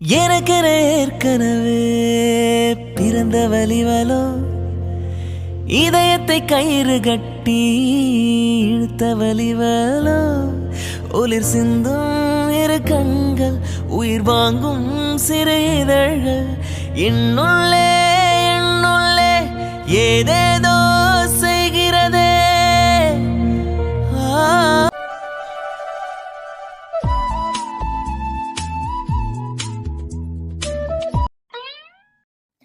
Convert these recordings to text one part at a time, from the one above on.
எனக்கென ஏற்கனவே பிறந்த வலிவலோ இதயத்தை கயிறு கட்டி இழுத்த வலிவலோ ஒளிர் சிந்தும் இரு கண்கள் உயிர் வாங்கும் சிறு இதழ்கள் என்னுள்ளே என்னுள்ளே ஏதேதோ செய்கிறதே.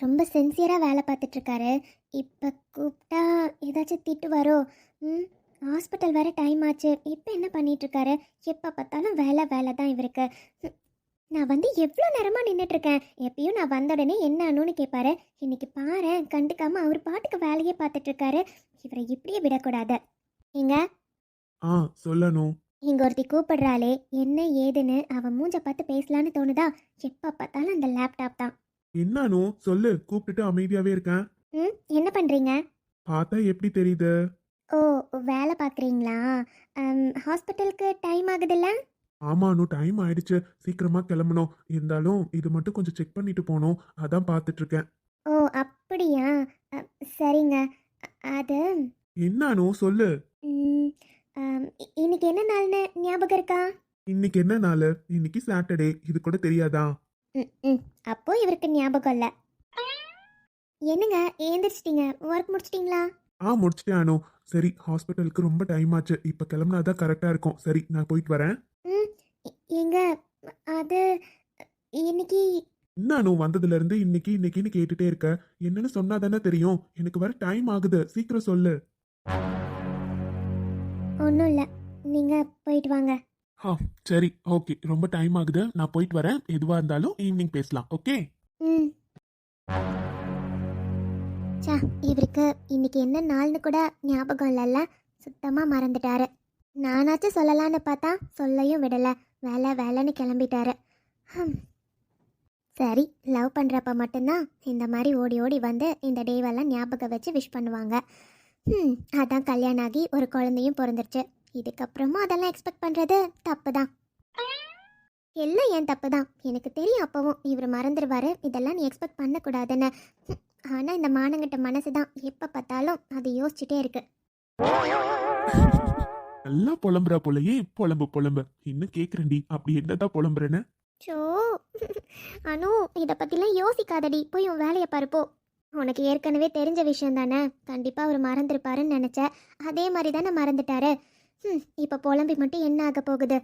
ரொம்ப சின்சியராக வேலை பார்த்துட்ருக்காரு. இப்போ கூப்பிட்டா ஏதாச்சும் திட்டு வரும். ஹாஸ்பிட்டல் வேறு டைம் ஆச்சு. இப்போ என்ன பண்ணிகிட்ருக்காரு? எப்போ பார்த்தாலும் வேலை வேலை தான் இவருக்கு. நான் வந்து எவ்வளோ நேரமாக நின்றுட்டுருக்கேன். எப்பயும் நான் வந்த உடனே என்ன ஆனுன்னு கேட்பாரு. இன்னைக்கு பாரு கண்டுக்காமல் அவர் பாட்டுக்கு வேலையே பார்த்துட்ருக்காரு. இவரை இப்படியே விடக்கூடாது. இங்க சொல்லணும். இங்கே ஒருத்தி கூப்பிடுறாளே, என்ன ஏதுன்னு அவன் மூஞ்ச பார்த்து பேசலான்னு தோணுதா? எப்போ பார்த்தாலும் அந்த லேப்டாப் தான். என்னன்னு சொல்லு. கூப்பிட்டுட்டு அமைதியாவே இருக்கேன். என்ன பண்ணுறீங்க? பார்த்தா எப்படி தெரியுது? ஓ, வேலை பார்க்குறீங்களா? ஹாஸ்பிட்டலுக்கு டைம் ஆகுதுல்ல? ஆமானு டைம் ஆயிடுச்சு. சீக்கிரமா கிளம்பணும். இருந்தாலும் இது மட்டும் கொஞ்சம் செக் பண்ணிட்டு போனோம். அதான் பார்த்துட்டு இருக்கேன். ஓ அப்படியா? சரிங்க. அது என்னன்னு சொல்லு. ம், இன்னைக்கு என்ன நாள்னு ஞாபகம் இருக்கா? இன்னைக்கு என்ன நாள்? இன்னைக்கு சாட்டர்டே. இது கூட தெரியாதா? ம் அப்போ இவருக்கு ஞாபகம் இல்லை. என்னங்க ஏந்திரிச்சிட்டீங்க? ஒர்க் முடிச்சிட்டிங்களா? முடிச்சிட்டேன் அனு. சரி, ஹாஸ்பிட்டலுக்கு ரொம்ப டைம் ஆச்சு. இப்போ கிளம்புனாதான் கரெக்டா இருக்கும். சரி, நான் போயிட்டு வரேன். ம் எங்க அது இன்னைக்கு என்ன அனு, வந்ததுல இருந்து இன்னைக்கு இன்னைக்குன்னு கேட்டுட்டே இருக்க. என்னன்னு சொன்னா தானே தெரியும். எனக்கு வர டைம் ஆகுது. சீக்கிரம் சொல்லு. ஒன்றும் இல்லை, நீங்கள் போயிட்டு வாங்க. சரி, ஓகே. ரொம்ப டைம் ஆகுது. நான் போயிட்டு வரேன். எதுவா இருந்தாலும் ஈவினிங் பேசலாம். ஓகே. ம் சா, இவருக்கு இன்னைக்கு என்ன நாள்னு கூட ஞாபகம் இல்லைல்ல. சுத்தமாக மறந்துட்டாரு. நானாச்சும் சொல்லலான்னு பார்த்தா சொல்லையும் விடலை. வேலை வேலைன்னு கிளம்பிட்டாரு. சரி, லவ் பண்ணுறப்ப மட்டும்தான் இந்த மாதிரி ஓடி ஓடி வந்து இந்த டேவெல்லாம் ஞாபகம் வச்சு விஷ் பண்ணுவாங்க. அதான் கல்யாணம் ஆகி ஒரு குழந்தையும் பிறந்துருச்சு. இதுக்கப்புறமும் அதெல்லாம் எக்ஸ்பெக்ட் பண்ணுறது தப்பு தான். எல்லாம் ஏன் தப்பு தான் எனக்கு தெரியும். அப்போவும் இவர் மறந்துடுவார், இதெல்லாம் நீ எக்ஸ்பெக்ட் பண்ணக்கூடாதுன்னு. ஆனால் இந்த மானங்கிட்ட மனசு தான் எப்போ பார்த்தாலும் அது யோசிச்சுட்டே இருக்கு. நல்லா புலம்புறா போலயே. புலம்பு புலம்பு. இன்னும் கேக்குறேன்டி, அப்படி என்னதான் புலம்புறேன்னு. சோ அனு, இதை பற்றிலாம் யோசிக்காதடி. போய் உன் வேலையை பாருப்போ. உனக்கு ஏற்கனவே தெரிஞ்ச விஷயம் தானே. கண்டிப்பாக அவர் மறந்துருப்பாருன்னு நினச்சேன். அதே மாதிரி தானே மறந்துட்டாரு. இப்போ புலம்பி மட்டும் என்ன ஆக போகுது?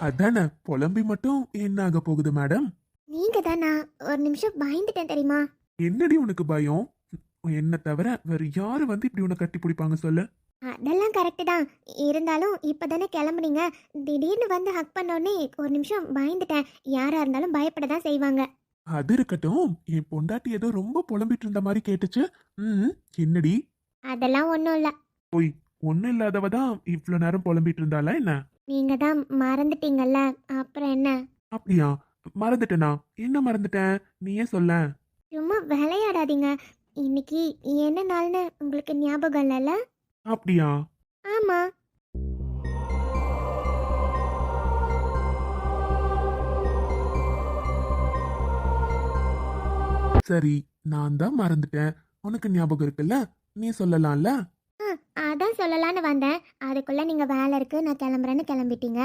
அதானே, புலம்பி மட்டும் என்ன ஆக போகுது மேடம்? நீங்க தானா? ஒரு நிமிஷம் பயந்துட்டேன் தெரியுமா? என்னடி உனக்கு பயம்? என்ன தவிர வேற யாரு வந்து இப்படி உன்னை கட்டி பிடிப்பாங்க சொல்லு? அதெல்லாம் கரெக்டு தான். இருந்தாலும் இப்போ தானே கிளம்புனீங்க. திடீர்னு வந்து ஹக் பண்ணோடனே ஒரு நிமிஷம் பயந்துட்டேன். யாராக இருந்தாலும் பயப்பட தான் செய்வாங்க. அது இருக்கட்டும். என் பொண்டாட்டி ஏதோ ரொம்ப புலம்பிட்டு இருந்த மாதிரி கேட்டுச்சு. என்னடி? அதெல்லாம் ஒன்றும் இல்லை. போய், ஒன்னும் இல்லாதவ தான் இவ்வளோ நேரம் புலம்பிட்டு இருந்தாளா என்ன? நீங்கள் தான் மறந்துட்டீங்கல்ல, அப்புறம் என்ன? அப்படியா? மறந்துட்டேனா? என்ன மறந்துட்டேன்? நீயே சொல்ல. சும்மா விளையாடாதீங்க. இன்னைக்கு என்ன நாள்னு உங்களுக்கு ஞாபகம் இல்லைல்ல? அப்படியா? ஆமா. சரி, நான் தான் மறந்துட்டேன். உனக்கு ஞாபகம் இருக்குல்ல? நீ சொல்லலாம்ல? அதான் சொல்லலான்னு வந்தேன். அதுக்குள்ள நீங்க வேலை இருக்கு நான் கிளம்புறேன்னு கிளம்பிட்டீங்க.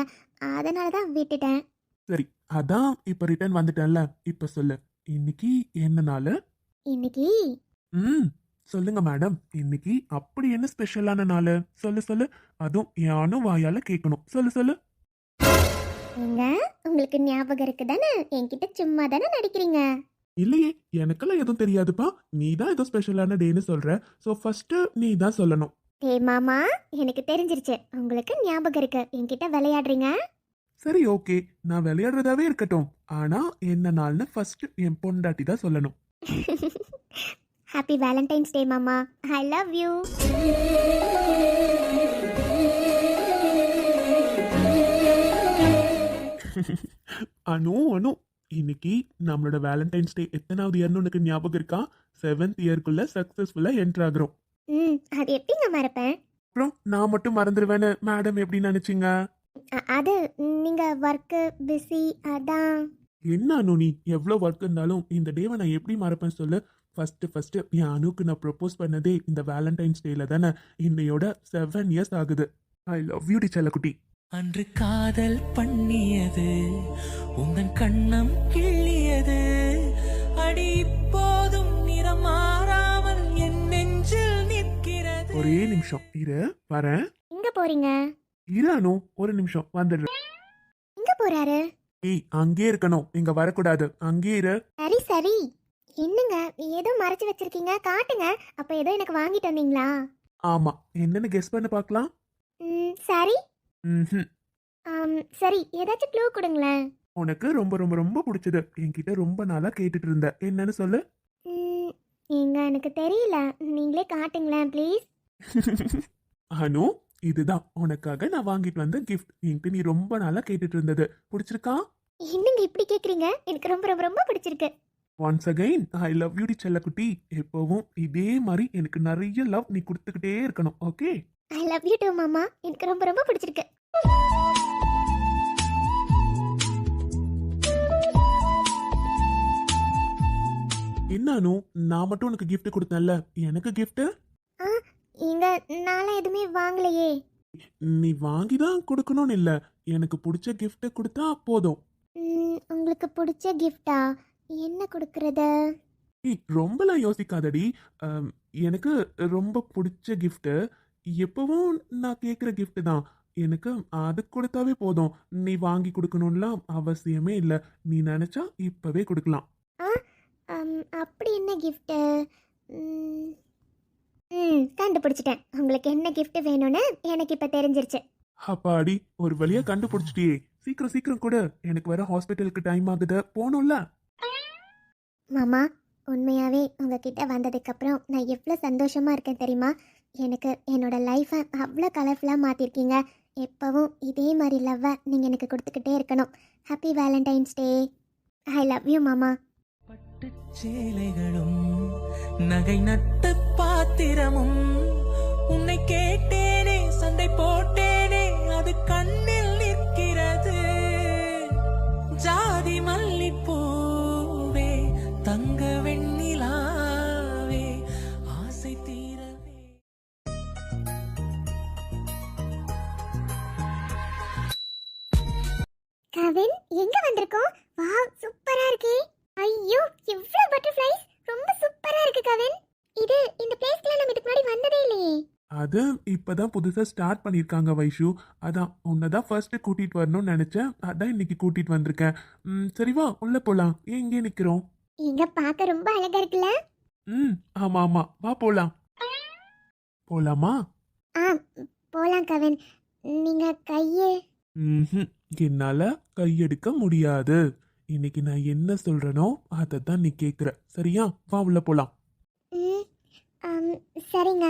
அதனால தான் விட்டுட்டேன். சரி, அதான் இப்ப ரிட்டர்ன் வந்துட்டேன்ல. இப்ப சொல்லு, இன்னைக்கு என்ன நாள்? இன்னைக்கு சொல்லுங்க மேடம். இன்னைக்கு அப்படி என்ன ஸ்பெஷலான நாள்? சொல்லு சொல்லு. அதுவும் யானும் வாயால கேட்கணும். சொல்லு சொல்லு. எங்க உங்களுக்கு ஞாபகம் இருக்கு தானே? என்கிட்ட சும்மா தானே நடிக்கிறீங்க? இல்லையே, எனக்கெல்லாம் எதுவும் தெரியாதுப்பா. நீ தான் ஏதோ ஸ்பெஷலான டேன்னு சொல்ற. ஸோ ஃபர்ஸ்ட் நீ தான் சொல்லணும். மாமா, எனக்கு தெரிஞ்சிருச்சு. உங்களுக்கு ஞாபகம் இருக்கு. என்கிட்ட விளையாடுறீங்க. சரி, ஓகே. நான் விளையாடுறதாவே இருக்கட்டும். ஆனா என்ன நாள்னு ஃபர்ஸ்ட் என் பொண்டாட்டி தான் சொல்லணும். ஹாப்பி வேலண்டைன்ஸ் டே மாமா. ஐ லவ் யூ. அனு அனு, இன்னைக்கு நம்மளோட வேலண்டைன்ஸ் டே எத்தனாவது இயர்னு உனக்கு ஞாபகம் இருக்கா? 7th இயர்க்குள்ள சக்சஸ்ஃபுல்லா என்டர் ஆகுறோம். அது எப்படிங்க மறப்பேன்? அப்புறம் நான் மட்டும் மறந்துடுவேன்னு மேடம் எப்படி நினைச்சீங்க? அது நீங்கள் ஒர்க்கு பிஸி அதான். என்ன அனு நீ எவ்வளோ ஒர்க் இருந்தாலும் இந்த டேவை நான் எப்படி மறப்பேன் சொல்லு. ஃபர்ஸ்ட் என் அனுக்கு நான் ப்ரப்போஸ் பண்ணதே இந்த வேலண்டைன்ஸ் டேல தானே. இன்னையோட 7 இயர்ஸ் ஆகுது. ஐ லவ் யூ டி செல்லக்குட்டி. அன்று காதல் பண்ணியது உந்தன் கண்ணம் கிள்ளியது அடி இப்போதும் நிறம் மாறாமல் என் நெஞ்சில் நிற்கிறது. ஒரே நிமிஷம் இரு, வரேன். எங்கே போகிறீங்க? இரு அனு, ஒரு நிமிஷம் வந்துடுறேன். எங்கே போகிறாரு? ஏய், அங்கே இருக்கணும், இங்க வரக்கூடாது. அங்கே இரு. சரி சரி. என்னங்க ஏதோ மறைச்சு வச்சிருக்கீங்க, காட்டுங்க. அப்போ ஏதோ எனக்கு வாங்கிட்டு வந்தீங்களா? ஆமா, என்னன்னு கெஸ் பண்ண பார்க்கலாம். சரி. ம்ஹும். சரி, ஏதாச்சும் க்ளூ கொடுங்களேன். உனக்கு ரொம்ப ரொம்ப ரொம்ப பிடிச்சது, என்கிட்ட ரொம்ப நாளா கேட்டுட்டு இருந்த, என்னன்னு சொல்லு. எங்க எனக்கு தெரியல, நீங்களே காட்டுங்களேன் ப்ளீஸ். அனு, இதுதான் உனக்காக நான் வாங்கிட்டு வந்த கிஃப்ட். என்கிட்ட நீ ரொம்ப நாளா கேட்டுட்டு இருந்தது. பிடிச்சிருக்கா? என்னங்க இப்படி கேக்குறீங்க? எனக்கு ரொம்ப ரொம்ப ரொம்ப பிடிச்சிருக்கு. Once again I love you டி செல்லக்குட்டி. எப்பவும் இதே மாதிரி எனக்கு நிறைய லவ் நீ கொடுத்துக்கிட்டே இருக்கணும், okay? I love you too மாமா. எனக்கு ரொம்ப ரொம்ப பிடிச்சிருக்கு. என்ன அனு, நான் மட்டும் உனக்கு gift கொடுத்தேன்ல, எனக்கு gift? எங்க நாளை எதுவுமே வாங்கலையே. நீ வாங்கி தான் கொடுக்கணும்னு இல்ல, எனக்கு பிடிச்ச gift கொடுத்தா போதும். உங்களுக்கு பிடிச்ச கிஃப்டா? என்ன கொடுக்கறது? ஏய், ரொம்பலாம் யோசிக்காதடி. எனக்கு ரொம்ப பிடிச்ச gift எப்பவும் நான் கேட்குற gift தான். எனக்கு அது கொடுத்தாவே போதும். நீ வாங்கி கொடுக்கணும்லாம் அவசியமே இல்லை. நீ நினைச்சா இப்பவே கொடுக்கலாம். அப்படி என்ன கிஃப்ட்டு? கண்டுபிடிச்சிட்டேன். உங்களுக்கு என்ன கிஃப்ட் வேணும்னு எனக்கு இப்போ தெரிஞ்சிருச்சு. அப்பாடி, ஒரு வழியா கண்டுபிடிச்சிட்டியே. சீக்கிரம் சீக்கிரம் கூட, எனக்கு வர ஹாஸ்பிட்டலுக்கு டைம் ஆகுது, போகணும்ல. மாமா, உண்மையாகவே உங்ககிட்ட வந்ததுக்கப்புறம் நான் எவ்வளோ சந்தோஷமாக இருக்கேன் தெரியுமா? எனக்கு என்னோட லைஃப்பை அவ்வளோ கலர்ஃபுல்லாக மாற்றிருக்கீங்க. எப்போவும் இதே மாதிரி லவ்வை நீங்கள் எனக்கு கொடுத்துக்கிட்டே இருக்கணும். Happy Valentine's day. I love you மாமா. பட்டுச் சேலைகளும் நகை நட்ட பாத்திரமும் உன்னை கேட்டேனே, சண்டை போட்டேனே, அது கண்ணில் நிற்கிறது. ஜாதி மல்லிப்பூவே, தங்க வெண்ணிலாவே, ஆசை தீரவே. கவின், எங்க வந்திருக்கோம்? வாவ், சூப்பரா இருக்கே. ஐயோ, எவ்வளவு பட்டர்ஃப்ளைஸ். ரொம்ப சூப்பரா இருக்கு கவின். இந்த பிளேஸ்க்குள்ள நம்ம இதுக்கு முன்னாடி வந்ததே இல்லையே. அது இப்பதான் புதுசா ஸ்டார்ட் பண்ணிருக்காங்க வைஷு. அதான் உன்னதான் ஃபர்ஸ்ட் கூட்டிட்டு வரணும்னு நினைச்சேன். அதான் இன்னைக்கு கூட்டிட்டு வந்திருக்கேன். சரி வா, உள்ள போலாம். ஏன் இங்கே நிக்கிறோம்? இங்க பார்க்க ரொம்ப அழகா இருக்குல்ல? ஆமா ஆமா, வா போலாம். போலாமா? போலாம் கவின். நீங்க கையே. என்னால கையெடுக்க முடியாது. இன்னைக்கு நான் என்ன சொல்றேனோ அதை தான் நீ கேக்குற. சரியா? வா உள்ள போலாம். சரிங்க.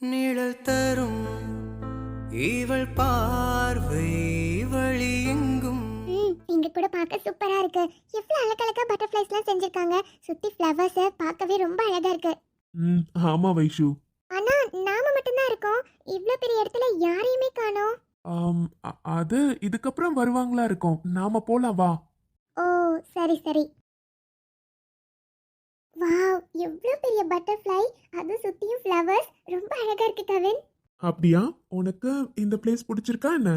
நிழல் தரும் இவள் பார்வை வழி எங்கும். இங்க கூட பார்க்க சூப்பரா இருக்கு. எவ்வளவு அழகழகா பட்டர்ஃப்ளைஸ்லாம் செஞ்சிருக்காங்க. சுத்தி ஃப்ளவர்ஸ் பார்க்கவே ரொம்ப அழகா இருக்கு. ஆமா வைஷு. ஆனா நாம மட்டும் தான் இருக்கோம். இவ்ளோ பெரிய இடத்துல யாரையுமே காணோம். அது இதுக்கப்புறம் வருவாங்களா இருக்கும். நாம போலாம் வா. ஓ சரி சரி. வாவ், எவ்வளோ பெரிய பட்டர்ஃப்ளை, அது சுத்தியும் ஃப்ளவர்ஸ். ரொம்ப அழகா இருக்கு கவின். அப்படியா? உனக்கு இந்த பிளேஸ் பிடிச்சிருக்கா என்ன?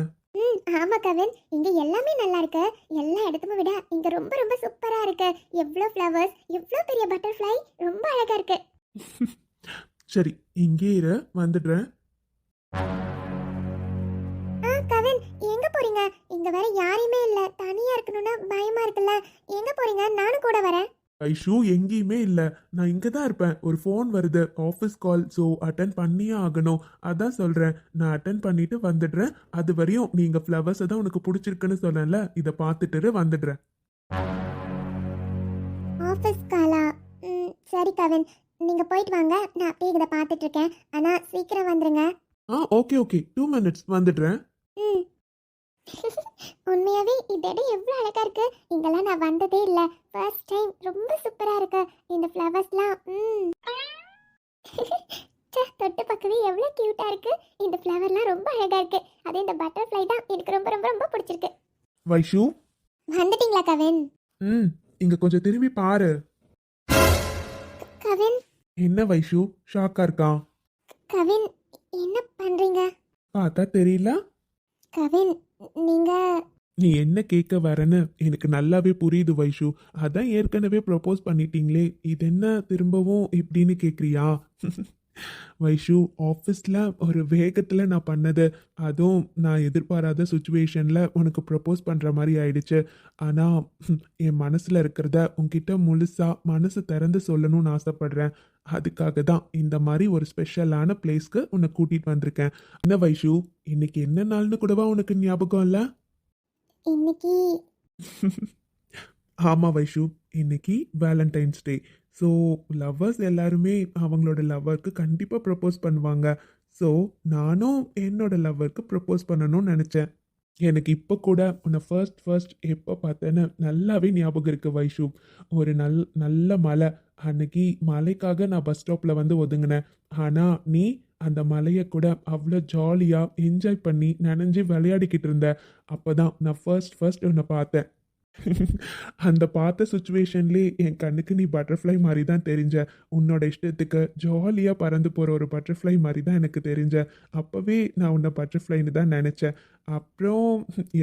ஆமா கவின், இங்க எல்லாமே நல்லா இருக்கு. எல்லா இடத்தையும் விட இங்க ரொம்ப ரொம்ப சூப்பரா இருக்கு. எவ்வளோ ஃப்ளவர்ஸ், எவ்வளோ பெரிய பட்டர்ஃப்ளை, ரொம்ப அழகா இருக்கு. சரி, இங்கே இரு, வந்துடுறேன். கவின், எங்க போறீங்க? இங்க வேற யாரையுமே இல்ல. தனியா இருக்கணும்னா பயமா இருக்குல்ல. எங்க போறீங்க? நானும் கூட வரேன். ஐஷு, எங்கேயுமே இல்லை. நான் இங்கே தான் இருப்பேன். ஒரு ஃபோன் வருது, ஆஃபீஸ் கால். ஸோ அட்டன் பண்ணியே ஆகணும். அதான் சொல்கிறேன், நான் அட்டன் பண்ணிட்டு வந்துடுறேன். அது வரையும் நீங்கள் ஃப்ளவர்ஸை தான் உனக்கு பிடிச்சிருக்குன்னு சொன்னேன்ல, இதை பார்த்துட்டு வந்துடுறேன். ஆஃபீஸ் காலா? சரி கவின், நீங்க போயிட்டு வாங்க. நான் அப்படியே இதை பார்த்துட்டு இருக்கேன். ஆனா சீக்கிரம் வந்துருங்க. ஓகே 2 minutes வந்துடுறேன். உண்மையாவே இந்த இடம் எவ்வளோ அழகா இருக்கு. இங்கெல்லாம் நான் வந்ததே இல்லை. First time. ரொம்ப சூப்பரா இருக்கு இந்த ஃப்ளவர்ஸ்லாம். ச்சே, தொட்டு பார்க்கவே எவ்வளோ க்யூட்டாக இருக்கு. இந்த ஃப்ளவர்லாம் ரொம்ப அழகாக இருக்கு. அது இந்த பட்டர்ஃப்ளை தான் எனக்கு ரொம்ப ரொம்ப ரொம்ப பிடிச்சிருக்கு. வைஷு. வந்துட்டீங்களா கவின்? இங்க கொஞ்சம் திரும்பி பாரு. கவின், என்ன வைஷு, ஷாக்கா இருக்கா? கவின் என்ன பண்ணுறீங்க? பார்த்தா தெரியல. கவின், நீங்கள் நீ என்ன கேட்க வரேன்னு எனக்கு நல்லாவே புரியுது வைஷு. அதான் ஏற்கனவே ப்ரப்போஸ் பண்ணிட்டீங்களே, இது என்ன திரும்பவும் இப்படின்னு கேட்குறியா? வைஷு, ஆஃபீஸில் ஒரு வேகத்தில் நான் பண்ணது, அதுவும் நான் எதிர்பாராத சுச்சுவேஷனில் உனக்கு ப்ரப்போஸ் பண்ணுற மாதிரி ஆயிடுச்சு. ஆனால் என் மனசில் இருக்கிறத உன்கிட்ட முழுசாக மனசு திறந்து சொல்லணும்னு ஆசைப்பட்றேன். அதுக்காக தான் இந்த மாதிரி ஒரு ஸ்பெஷலான பிளேஸ்க்கு உன்னை கூட்டிகிட்டு வந்திருக்கேன். என்ன வைஷு, இன்னைக்கு என்ன நாள்னு கூடவா உனக்கு ஞாபகம் இல்லை? இன்னைக்கு ஆமாம் வைஷு, இன்னைக்கு வேலண்டைன்ஸ் டே. ஸோ லவ்வர்ஸ் எல்லாருமே அவங்களோட லவ்வருக்கு கண்டிப்பாக ப்ரப்போஸ் பண்ணுவாங்க. ஸோ நானும் என்னோட லவ்வருக்கு ப்ரப்போஸ் பண்ணணும்னு நினச்சேன். எனக்கு இப்போ கூட உன்னை ஃபர்ஸ்ட் எப்போ பார்த்தேன்னு நல்லாவே ஞாபகம் இருக்குது வைஷு. ஒரு நல்ல மழை, அன்னைக்கு மழைக்காக நான் பஸ் ஸ்டாப்பில் வந்து ஒதுங்கினேன். ஆனால் நீ அந்த மலையை கூட அவ்வளோ ஜாலியாக என்ஜாய் பண்ணி நனைஞ்சு விளையாடிக்கிட்டு இருந்த. அப்போ தான் நான் ஃபர்ஸ்ட் உன்னை பார்த்தேன். அந்த பார்த்த சுச்சுவேஷன்லேயே என் கண்ணுக்கு நீ பட்டர்ஃப்ளை மாதிரி தான் தெரிஞ்ச. உன்னோட இஷ்டத்துக்கு ஜாலியாக பறந்து போகிற ஒரு பட்டர்ஃப்ளை மாதிரி தான் எனக்கு தெரிஞ்ச. அப்போவே நான் உன்னை பட்டர்ஃப்ளைன்னு தான் நினச்சேன். அப்புறம்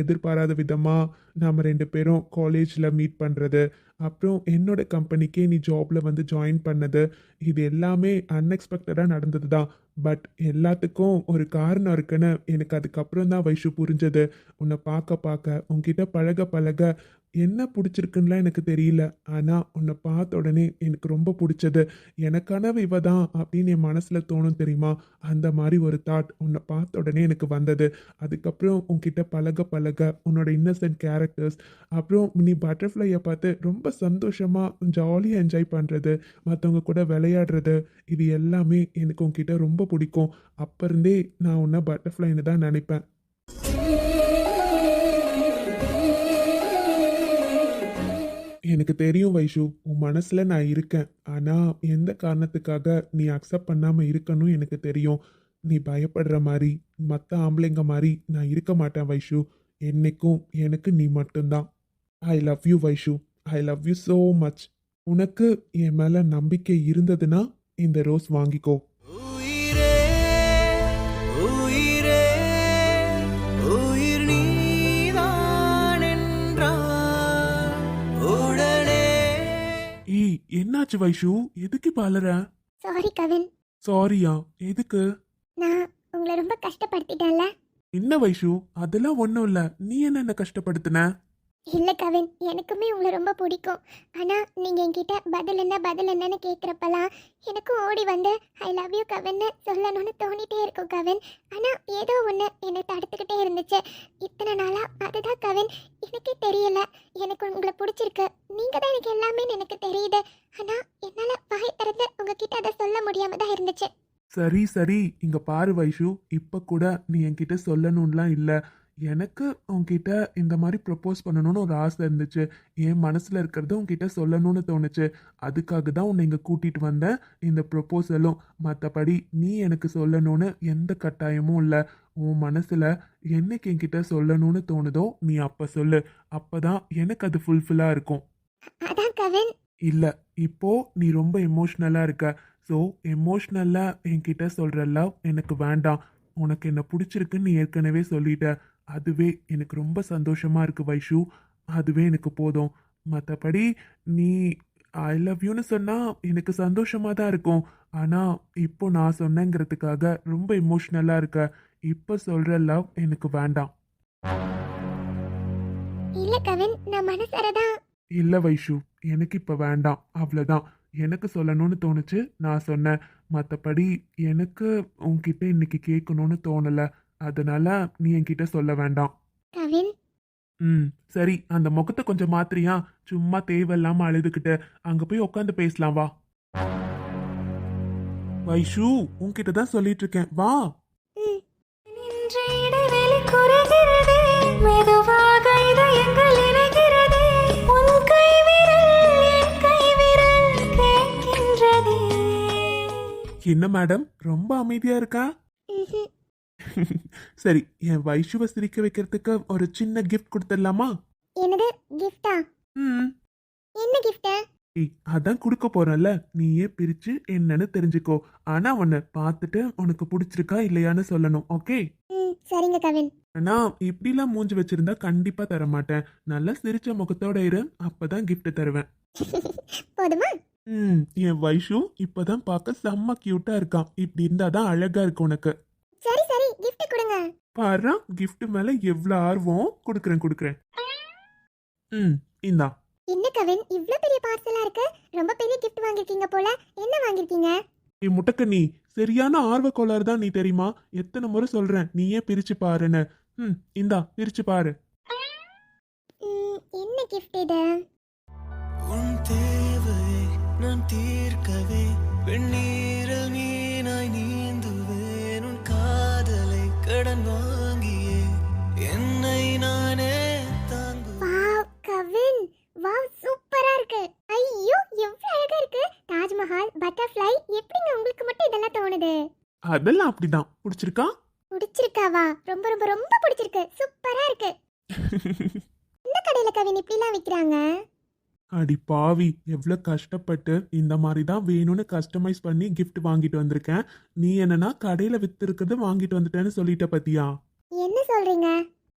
எதிர்பாராத விதமாக நாம் 2 பேரும் காலேஜில் மீட் பண்ணுறது, அப்புறம் என்னோட கம்பெனிக்கே நீ ஜாபில் வந்து ஜாயின் பண்ணது, இது எல்லாமே அன்எக்ஸ்பெக்டடாக நடந்தது தான். பட் எல்லாத்துக்கும் ஒரு காரணம் இருக்குன்னு எனக்கு அதுக்கப்புறம் தான் வைஷு புரிஞ்சது. உன்னை பார்க்க உன்கிட்ட பழக என்ன பிடிச்சிருக்குன்னுலாம் எனக்கு தெரியல. ஆனால் உன்னை பார்த்த உடனே எனக்கு ரொம்ப பிடிச்சது, எனக்கானவ இவ தான் அப்படின்னு என் மனசில் தோணும் தெரியுமா? அந்த மாதிரி ஒரு தாட் உன்னை பார்த்த உடனே எனக்கு வந்தது. அதுக்கப்புறம் உன்கிட்ட பழக உன்னோட இன்னசென்ட் கேரக்டர்ஸ், அப்புறம் நீ பட்டர்ஃப்ளையை பார்த்து ரொம்ப சந்தோஷமாக ஜாலியாக என்ஜாய் பண்ணுறது, மற்றவங்க கூட விளையாடுறது, இது எல்லாமே எனக்கு உன்கிட்ட ரொம்ப பிடிக்கும். அப்போ இருந்தே நான் உன்னை பட்டர்ஃப்ளைன்னு தான் நினைப்பேன். எனக்கு தெரியும் வைஷு, உன் மனசில் நான் இருக்கேன். ஆனால் எந்த காரணத்துக்காக நீ அக்செப்ட் பண்ணாமல் இருக்கணும் எனக்கு தெரியும். நீ பயப்படுற மாதிரி மற்ற ஆம்பளைங்க மாதிரி நான் இருக்க மாட்டேன் வைஷு. என்னைக்கும் எனக்கு நீ மட்டும்தான். ஐ love you Vaishu, I love you so much. உனக்கு என் மேலே நம்பிக்கை இருந்ததுன்னா இந்த ரோஸ் வாங்கிக்கோ. உயிரே உயிரே உயிர் நீதான் என்றால் உடனே. ஏய், என்னாச்சு வைஷு, எதுக்கு பாலற? சாரி கவின், சாரியா? எதுக்கு? நான் உங்களை ரொம்ப கஷ்டப்படுத்திட்டேன்ல. என்ன வைஷு, அதெல்லாம் ஒன்றும் இல்லை. நீ என்ன கஷ்டப்படுத்தின? இல்லை கவின், எனக்குமே உங்களை ரொம்ப பிடிக்கும். ஆனால் நீங்கள் என்கிட்ட பதில் என்னன்னு கேட்குறப்பெல்லாம் எனக்கும் ஓடி வந்து ஐ லவ் யூ கவின்னு சொல்லணும்னு தோணிட்டே இருக்கும் கவின். ஆனால் ஏதோ ஒன்று என்னை தடுத்துக்கிட்டே இருந்துச்சு இத்தனை நாளாக. அதுதான் கவின், எனக்கே தெரியல. எனக்கு உங்களை பிடிச்சிருக்கு, நீங்கள் தான் எனக்கு எல்லாமே எனக்கு தெரியுது. ஆனால் என்னால் வாய் திறந்து உங்ககிட்ட அதை சொல்ல முடியாமல் தான் இருந்துச்சு. சரி, இங்க பாரு வைஷு, இப்ப கூட நீ என்கிட்ட சொல்லணும்லாம் இல்லை. எனக்கு உன்கிட்ட இந்த மாதிரி ப்ரப்போஸ் பண்ணணும்னு ஒரு ஆசை இருந்துச்சு. என் மனசுல இருக்கிறத உன்கிட்ட சொல்லணும்னு தோணுச்சு. அதுக்காக தான் உன்னை இங்க கூட்டிட்டு வந்தேன். இந்த ப்ரப்போசலும் மற்றபடி நீ எனக்கு சொல்லணும்னு எந்த கட்டாயமும் இல்லை. உன் மனசுல என்னைக்கு என்கிட்ட சொல்லணும்னு தோணுதோ நீ அப்ப சொல்லு. அப்பதான் எனக்கு அது ஃபுல்ஃபில்லா இருக்கும். அதான் கவின். இல்லை, இப்போ நீ ரொம்ப எமோஷ்னலா இருக்க. ஸோ எமோஷ்னலாக என்கிட்ட சொல்கிற லவ் எனக்கு வேண்டாம். உனக்கு என்ன பிடிச்சிருக்குன்னு நீ ஏற்கனவே சொல்லிட்ட. அதுவே எனக்கு ரொம்ப சந்தோஷமாக இருக்குது வைஷு. அதுவே எனக்கு போதும். மற்றபடி நீ ஐ லவ் யூன்னு சொன்னால் எனக்கு சந்தோஷமாக தான் இருக்கும். ஆனால் இப்போ நான் சொன்னேங்கிறதுக்காக ரொம்ப எமோஷ்னலாக இருக்க. இப்போ சொல்கிற லவ் எனக்கு வேண்டாம். இல்லை கவின், நான் மனசரதான். இல்லை வைஷு, எனக்கு இப்போ வேண்டாம், அவ்வளோதான். எனக்கு சொல்லணும்னு தோணுச்சு, நான் சொன்னேன். மற்றபடி எனக்கு உன்கிட்ட இன்னைக்கு கேட்கணும்னு தோணலை. அதனால நீ என்கிட்ட சொல்ல வேண்டாம். கவின், சரி, அந்த முகத்தை கொஞ்சம் மாத்திரியா? சும்மா தேவையில்லாம அழுதுகிட்டு அங்க போய் உட்காந்து பேசலாம் வா. வைஷு, உன்கிட்ட தான் சொல்லிட்டு இருக்கேன், வா. என்ன மேடம் ரொம்ப அமைதியா இருக்கா? ம்ஹும். சரி, என் வைஷுவை சிரிக்க வைக்கிறதுக்கு ஒரு சின்ன கிஃப்ட் கொடுத்துடலாமா? என்னது கிஃப்டா? ம். என்ன கிஃப்ட்? ஏய், அதான் கொடுக்க போறேன்ல, நீயே பிரிச்சு என்னன்னு தெரிஞ்சுக்கோ. ஆனா உன்னை பார்த்துட்டு உனக்கு பிடிச்சிருக்கா இல்லையான்னு சொல்லணும், ஓகே? சரிங்க கவின். நான் இப்படிலாம் மூஞ்சி வச்சிருந்தா கண்டிப்பா தர மாட்டேன். நல்லா சிரிச்ச முகத்தோட இரு, அப்பதான் gift தருவேன். போதுமா? என் வைஷு இப்பதான் பார்க்க செம்ம கியூட்டா இருக்கான். இப்படி இருந்தாதான் அழகா இருக்கு உனக்கு. சரி சரி கிஃப்ட் கொடுங்க. பாரு, gift மேல எவ்வளவு ஆர்வம். கொடுக்குறேன். இந்தா. என்ன கவின் இவ்ளோ பெரிய பார்சலா இருக்கு? ரொம்ப பெரிய கிஃப்ட் வாங்கிருக்கீங்க போல. என்ன வாங்கிருக்கீங்க? ஏய் முட்டக்கண்ணி, சரியான ஆர்வ கோளாறு தான் நீ தெரியுமா? எத்தனை முறை சொல்றேன் நீயே பிரிச்சு பாருன்னு. இந்தா பிரிச்சு பாரு. என்ன கிஃப்ட் இது? உன் தேவையை நான் தீர்க்கவே வெந்நீரில் மீனாய் நீந்துவேன். உன் காதலை கடன் வாங்கியே என்னை நானே தாங்குவேன். வாவ் கவின், வாவ் சூப்பரா இருக்கு. ஐயோ எவ்வளவு அழகா இருக்கு. தாஜ்மஹால், பட்டர்ஃப்ளை, எப்படிங்க உங்களுக்கு மட்டும் இதெல்லாம் தோணுது? அதெல்லாம் அப்படிதான். பிடிச்சிருக்கா? பிடிச்சிருக்காவா? ரொம்ப ரொம்ப ரொம்ப பிடிச்சிருக்கு. சூப்பரா இருக்கு. இந்த கடையில கவின் இப்படிலாம் விக்கிறாங்க? அடி பாவி, எவ்வளவு கஷ்டப்பட்டு இந்த மாதிரி தான் வேணும்னு கஸ்டமைஸ் பண்ணி gift வாங்கிட்டு வந்திருக்கேன். நீ என்னன்னா கடையில வித்து இருக்கிறது வாங்கிட்டு வந்துட்டேன்னு சொல்லிட்ட பத்தியா? என்ன சொல்றீங்க?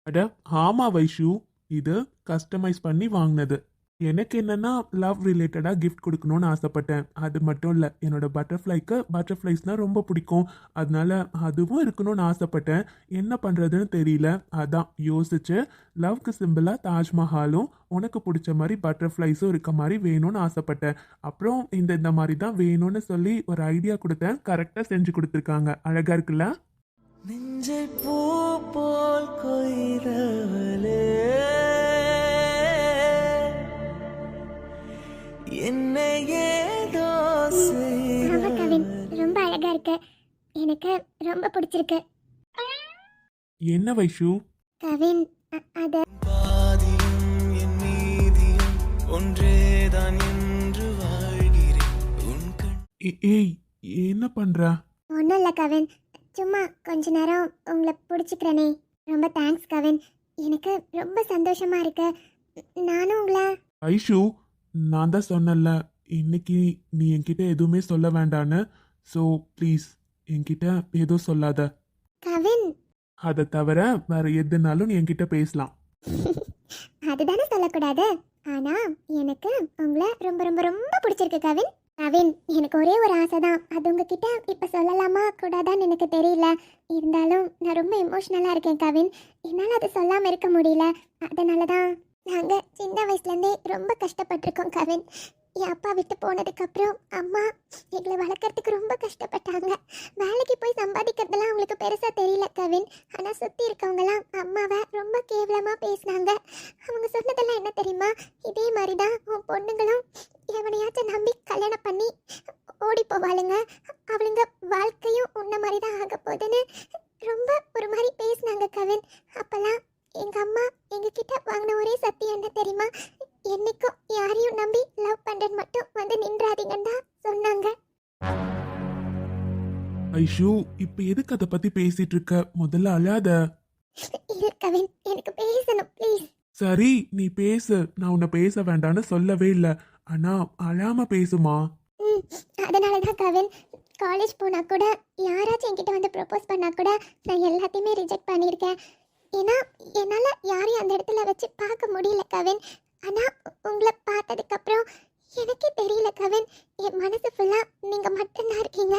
அட ஆமா வைஷு, இது கஸ்டமைஸ் பண்ணி வாங்கினது. எனக்கு என்னன்னா லவ் ரிலேட்டடா கிஃப்ட் கொடுக்கணும்னு ஆசைப்பட்டேன். அது மட்டும் இல்லை, என்னோட பட்டர்ஃப்ளைக்கு பட்டர்ஃப்ளைஸ்னா ரொம்ப பிடிக்கும். அதனால அதுவும் இருக்கணும்னு ஆசைப்பட்டேன். என்ன பண்ணுறதுன்னு தெரியல. அதான் யோசிச்சு லவ்க்கு சிம்பிளாக தாஜ்மஹாலும் உனக்கு பிடிச்ச மாதிரி பட்டர்ஃப்ளைஸும் இருக்க மாதிரி வேணும்னு ஆசைப்பட்டேன். அப்புறம் இந்த மாதிரி தான் வேணும்னு சொல்லி ஒரு ஐடியா கொடுத்தேன். கரெக்டாக செஞ்சு கொடுத்துருக்காங்க. அழகா இருக்குல்ல? நெஞ்சை பூ போல் கொய்தவளே, என்னை ஏதோ ஆமா கவின், ரொம்ப அழகா இருக்கு. எனக்கு ரொம்ப பிடிச்சிருக்கு. என்ன வைஷு? கவின் அது பாதியும் என் நீதியும் ஒன்றேதான் என்று வாழ்கிறேன். உன் கண் ஏய், என்ன பண்ற? ஒன்றும் இல்லை கவின், சும்மா கொஞ்ச நேரம் உங்களை பிடிச்சிக்கிறேனே. ரொம்ப தேங்க்ஸ் கவின், எனக்கு ரொம்ப சந்தோஷமா இருக்கு. நானும் உங்களை ஐஷு, நான் தான் சொன்னேன்ல இன்னைக்கு நீ என்கிட்ட எதுவுமே சொல்ல வேண்டான்னு. ஸோ ப்ளீஸ் என்கிட்ட எதுவும் சொல்லாத. கவின் அதை தவிர வேற எதுனாலும் நீ என்கிட்ட பேசலாம். அதுதானே சொல்லக்கூடாது. ஆனா எனக்கு உங்களை ரொம்ப ரொம்ப ரொம்ப பிடிச்சிருக்கு கவின். கவின், எனக்கு ஒரே ஒரு ஆசை தான். அது உங்ககிட்ட இப்ப சொல்லலாமா கூடாதான்னு எனக்கு தெரியல. இருந்தாலும் நான் ரொம்ப எமோஷ்னலா இருக்கேன் கவின். என்னால் அதை சொல்லாம இருக்க முடியல. அதனால தான் நாங்க சின்ன வயசுல இருந்தே ரொம்ப கஷ்டப்பட்டிருக்கோம் கவின். என் அப்பா விட்டு போனதுக்கு அப்புறம் அம்மா எங்களை வளர்க்கறதுக்கு ரொம்ப கஷ்டப்பட்டாங்க. வேலைக்கு போய் சம்பாதிக்கிறதெல்லாம் அவங்களுக்கு பெருசா தெரியல கவின். ஆனா சுத்தி இருக்கவங்கலாம் அம்மாவை ரொம்ப கேவலமா பேசினாங்க. அவங்க சொன்னதெல்லாம் என்ன தெரியுமா? இதே மாதிரிதான் உன் பொண்ணுங்களும் எவனையாச்சும் நம்பி கல்யாணம் பண்ணி ஓடி போவாளுங்க, அவளுங்க வாழ்க்கையும் உன்ன மாதிரி தான் ஆக போகுதுன்னு ரொம்ப ஒரு மாதிரி பேசினாங்க கவின். அப்பெல்லாம் எங்க அம்மா எங்ககிட்ட வாங்கின ஒரே சத்தியம் என்ன தெரியுமா? என்னைக்கும் யாரையும் நம்பி லவ் பண்றது மட்டும் வந்து நின்றாதீங்கன்னு தான் சொன்னாங்க. ஐஷு, இப்ப எதுக்கு அதை பத்தி பேசிட்டு இருக்க? முதல்ல அழாத. இல்ல கவின், எனக்கு பேசணும் ப்ளீஸ். சரி நீ பேசு, நான் உன்னை பேச வேண்டாம்னு சொல்லவே இல்லை. ஆனா அழாம பேசுமா. அதனால தான் கவின், காலேஜ் போனா கூட யாராச்சும் என்கிட்ட வந்து ப்ரப்போஸ் பண்ணா கூட நான் எல்லாத்தையுமே ரிஜெக்ட் பண்ணியிருக்கேன். ஏன்னா என்னால் யாரையும் அந்த இடத்துல வச்சு பார்க்க முடியல கவின். ஆனால் உங்களை பார்த்ததுக்கப்புறம் எனக்கே தெரியல கவின், என் மனசு ஃபுல்லாக நீங்கள் மட்டும்தான் இருக்கீங்க.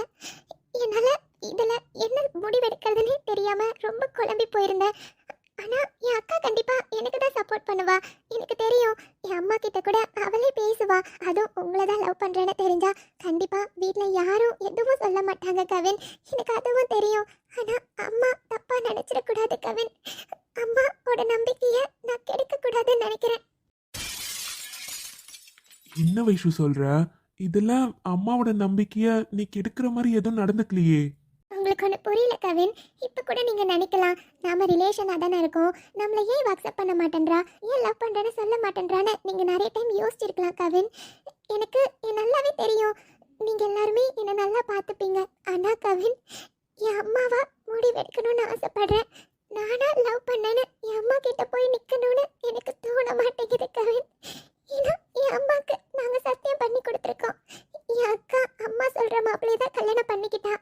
என்னால் இதில் என்ன முடிவெடுக்கிறதுனே தெரியாமல் ரொம்ப குழம்பி போயிருந்தேன். ஆனால் என் அக்கா கண்டிப்பாக எனக்கு தான் சப்போர்ட் பண்ணுவா. எனக்கு தெரியும், என் அம்மா கிட்ட கூட அவளே பேசுவா. அதுவும் உங்களை தான் லவ் பண்ணுறேன்னு தெரிஞ்சா கண்டிப்பாக வீட்டில் யாரும் எதுவும் சொல்ல மாட்டாங்க கவின். எனக்கு அதுவும் தெரியும். ஆனால் அம்மா தப்பாக நினச்சிடக்கூடாது கவின். அம்மாவோட நம்பிக்கையை நான் கெடுக்கக்கூடாதுன்னு நினைக்கிறேன். என்ன வைஷு சொல்ற? இதுல அம்மாவோட நம்பிக்கைய நீ கெடுக்கிற மாதிரி எதுவும் நடந்துக்கலையே. உங்களுக்கு ஒன்று புரியல கவின். இப்போ கூட நீங்கள் நினைக்கலாம், நாம ரிலேஷனாக தானே இருக்கோம், நம்மளை ஏன் அக்செப்ட் பண்ண மாட்டேன்றா, ஏன் லவ் பண்ணுறேன்னு சொல்ல மாட்டேன்றான்னு நீங்கள் நிறைய டைம் யோசிச்சிருக்கலாம் கவின். எனக்கு நல்லாவே தெரியும், நீங்க எல்லாருமே என்ன நல்லா பார்த்துப்பீங்க. ஆனா கவின், என் அம்மாவா முடிவெடுக்கணும்னு ஆசைப்படுறேன். நானா லவ் பண்ணேன்னு என் அம்மா கிட்ட போய் நிக்கணும்னு எனக்கு தோண மாட்டேங்குது கவின். ஏன்னா என் அம்மாக்கு நாங்க சத்தியம் பண்ணி கொடுத்துருக்கோம். என் அக்கா அம்மா சொல்ற மாப்பிள்ளையை தான் கல்யாணம் பண்ணிக்கிட்டா.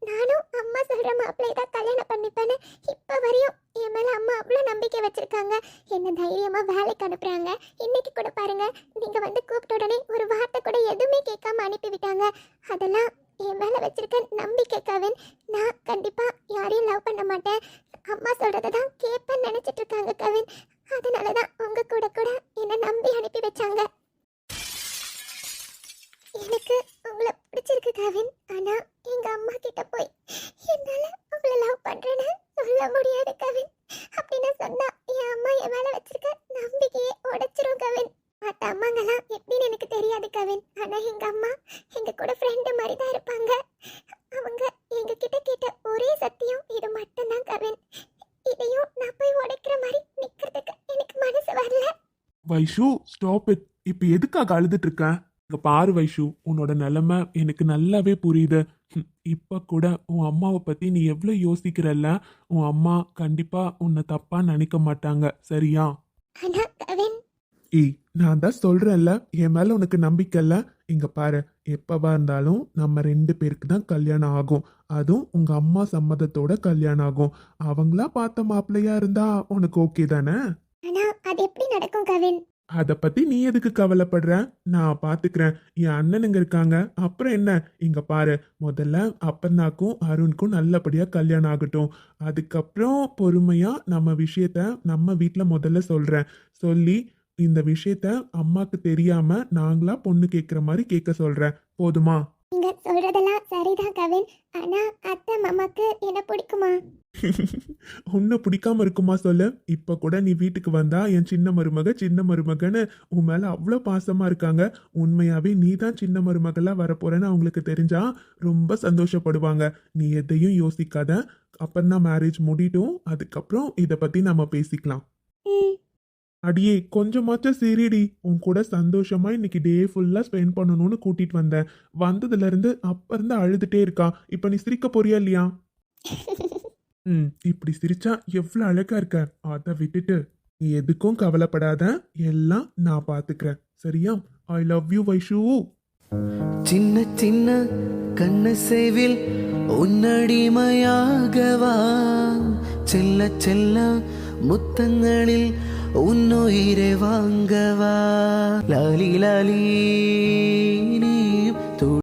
நானும் அம்மா சொல்ற மாப்பிள்ளையை தான் கல்யாணம் பண்ணிப்பேன்னு இப்ப வரையும் என் மேல அம்மா அவ்வளோ நம்பிக்கை வச்சிருக்காங்க. என்ன தைரியமா வேலைக்கு அனுப்புறாங்க. இன்னைக்கு கூட பாருங்க, நீங்க வந்து கூப்பிட்ட உடனே ஒரு வார்த்தை கூட எதுவுமே கேட்காம அனுப்பி விட்டாங்க. அதெல்லாம் என் மேல வச்சிருக்க நம்பிக்கை கவின். நான் கண்டிப்பா யாரையும் லவ் பண்ண மாட்டேன், அம்மா சொல்றதை தான் கேட்பேன்னு நினைச்சிட்டு இருக்காங்க கவின். அதனாலதான் உங்க கூட கூட என்ன நம்பி அனுப்பி வச்சாங்க. எனக்கு உங்களை பிடிச்சிருக்கு கவின். ஆனா எங்க அம்மா கிட்ட போய் என்னால உங்களை லவ் பண்றேன்னு சொல்ல முடியாது கவின். அப்படின்னு சொன்னா என் அம்மா என் மேல வச்சிருக்க நம்பிக்கையே உடைச்சிரும் கவின். மற்ற அம்மாங்கெல்லாம் எப்படின்னு எனக்கு தெரியாது கவின். ஆனா எங்க அம்மா எங்க கூட ஃப்ரெண்டு மாதிரி தான் இருப்பாங்க. அவங்க எங்க கிட்ட கேட்ட ஒரே சத்தியம் இது மட்டும்தான் கவின். இதையும் நான் போய் உடைக்கிற மாதிரி நிக்கிறதுக்கு எனக்கு மனசு வரல. Vaishu stop it. இப்போ எதுக்காக அழுதுட்டு இருக்க? இங்க பாரு வைஷு, உன்னோட நிலைமை எனக்கு நல்லாவே புரியுது. இப்ப கூட உன் அம்மாவை பத்தி நீ எவ்வளவு யோசிக்கிறல்ல, உன் அம்மா கண்டிப்பா உன்னை தப்பா நினைக்க மாட்டாங்க, சரியா? ஆனா கவின், ஏய், நான் தான் சொல்றேன்ல, என் மேல உனக்கு நம்பிக்கை இல்ல. இங்க பாரு, எப்பவா இருந்தாலும் நம்ம 2 பேருக்கு தான் கல்யாணம் ஆகும். அதுவும் உங்க அம்மா சம்மதத்தோட கல்யாணம் ஆகும். அவங்களா பார்த்த மாப்பிள்ளையா இருந்தா உனக்கு ஓகே தானே? ஆனா அது எப்படி நடக்கும் கவின்? அத பத்தி நீ எதுக்கு கவலைப்படுற? நான் பாத்துக்கிறேன். என் அண்ணனுங்க இருக்காங்க. அப்புறம் என்ன? இங்க பாரு, முதல்ல அப்பன்னாக்கும் அருணுக்கும் நல்லபடியா கல்யாணம் ஆகட்டும். அதுக்கப்புறம் பொறுமையா நம்ம விஷயத்த நம்ம வீட்ல முதல்ல சொல்றேன். சொல்லி இந்த விஷயத்த அம்மாக்கு தெரியாம நாங்களா பொண்ணு கேக்குற மாதிரி கேட்க சொல்றேன். போதுமா? நீங்க சொல்றதெல்லாம் சரிதான் கவின். ஆனா அத்தை மாமாக்கு என்ன பிடிக்குமா? உன்னை பிடிக்காம இருக்குமா சொல்லு? இப்ப கூட நீ வீட்டுக்கு வந்தா என் சின்ன மருமகன்னு உன் மேல அவ்வளோ பாசமா இருக்காங்க. உண்மையாவே நீ தான் சின்ன மருமகளா வரப்போறேன்னு அவங்களுக்கு தெரிஞ்சா ரொம்ப சந்தோஷப்படுவாங்க. நீ எதையும் யோசிக்காத. அப்புறம் மேரேஜ் முடிட்டும், அதுக்கப்புறம் இத பத்தி நம்ம பேசிக்கலாம். ம், அடியே, கொஞ்சமாச்சும் சரிடி. உன் கூட சந்தோஷமா இன்னைக்கு டே ஃபுல்லா ஸ்பெண்ட் பண்ணணும்னு கூட்டிட்டு வந்தேன். வந்ததுல இருந்து அப்ப இருந்து அழுதுட்டே இருக்கா. இப்ப நீ சிரிக்க போறியா இல்லையா? இப்படி சிரிச்சா எவ்வளவு அழகா இருக்க. அதை விட்டுட்டு நீ எதுக்கும் கவலைப்படாத, எல்லாம் நான் பாத்துக்கிறேன், சரியா? ஐ லவ் யூ வைஷு. சின்ன சின்ன கண்ணு சேவில் உன்னடிமையாகவா, செல்ல செல்ல முத்தங்களில் உன்னுயிரை வாங்கவா, லாலி லாலி நீ